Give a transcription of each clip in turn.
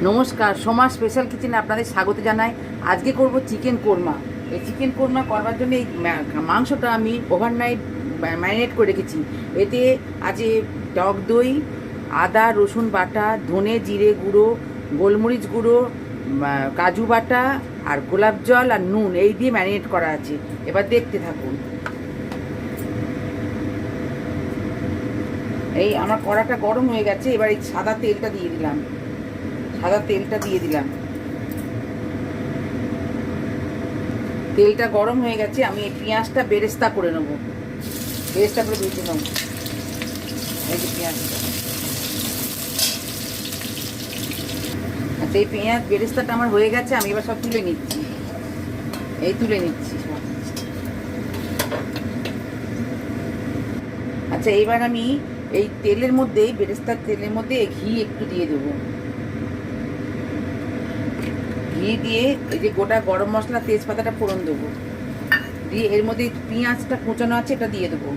নমস্কার, সোমা স্পেশাল কিচেনে আপনাদের স্বাগত জানাই। আজকে করব চিকেন কোরমা। এই চিকেন কোরমা করবার জন্য এই মাংসটা আমি ওভারনাইট ম্যারিনেট করে রেখেছি। এতে আছে টক দই, আদা রসুন বাটা, ধনে জিরে গুঁড়ো, গোলমরিচ গুঁড়ো, কাজু বাটা আর গোলাপ জল আর নুন, এই দিয়ে ম্যারিনেট করা আছে। এবার দেখতে থাকুন। এই আমার কড়াটা গরম হয়ে গেছে, এবার এই সাদা তেলটা দিয়ে দিলাম। তেলটা গরম হয়ে গেছে, আমি এই পেঁয়াজটা বেরেস্তা করে নেবো। বেরেস্তা করে ভেজে নেবো। এই যে পেঁয়াজটা, আচ্ছা এই পেঁয়াজ বেরেস্তাটা আমার হয়ে গেছে। আমি এবার সব তুলে নিচ্ছি। সব। আচ্ছা এইবার আমি এই তেলের মধ্যে, বেরেস্তার তেলের মধ্যে ঘি একটু দিয়ে দেবো। ঘি দিয়ে এই যে গোটা গরম মশলা তেজপাতাটা ফোড়ন দেবো, দিয়ে এর মধ্যে পেঁয়াজটা কুচানো আছে এটা দিয়ে দেবো।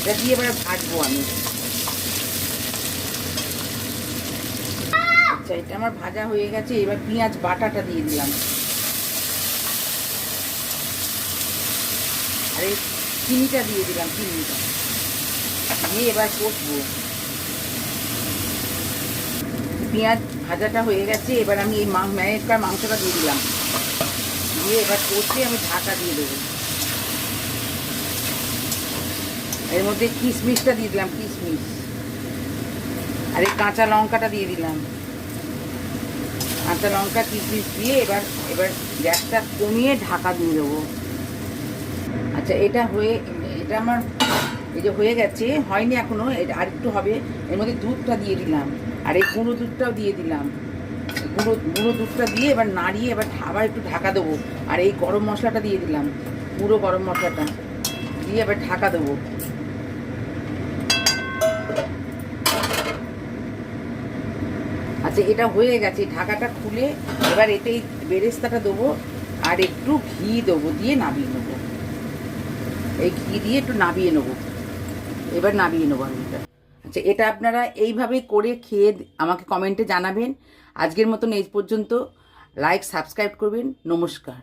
এটা দিয়ে এবার ভাজবো আমি। আচ্ছা এটা আমার ভাজা হয়ে গেছে, এবার পেঁয়াজ বাটাটা দিয়ে দিলাম। আর এই চিনিটা দিয়ে দিলাম, চিনিটা দিয়ে এবার কষবো। পেঁয়াজ ভাজাটা হয়ে গেছে, এবার আমি এই ম্যারিনেট করা মাংসটা দিয়ে দিলাম। দিয়ে এবার কষে আমি ঢাকা দিয়ে দেবো। এর মধ্যে কিশমিশটা দিয়ে দিলাম, কিশমিশ আর এই কাঁচা লঙ্কাটা দিয়ে দিলাম। কাঁচা লঙ্কা কিশমিশ দিয়ে এবার গ্যাসটা কমিয়ে ঢাকা দিয়ে দেবো। আচ্ছা এটা আমার এই যে হয়ে গেছে, হয়নি এখনো, এটা আর একটু হবে। এর মধ্যে দুধটা দিয়ে দিলাম আর এই গুঁড়ো দুধটাও দিয়ে দিলাম। গুঁড়ো দুধটা দিয়ে এবার নাড়িয়ে আবার একটু ঢাকা দেবো। আর এই গরম মশলাটা দিয়ে দিলাম, পুরো গরম মশলাটা দিয়ে এবার ঢাকা দেবো। আচ্ছা এটা হয়ে গেছে, ঢাকাটা খুলে এবার এতেই বেরেস্তাটা দেবো আর একটু ঘি দেবো, দিয়ে নামিয়ে নেবো। এই ঘি দিয়ে একটু নামিয়ে নেবো। এবার নামিয়ে নেবো আমি এটা। আচ্ছা এটা আপনারা এইভাবেই করে খেয়ে আমাকে কমেন্টে জানাবেন। আজকের মতন এই পর্যন্ত। লাইক সাবস্ক্রাইব করবেন। নমস্কার।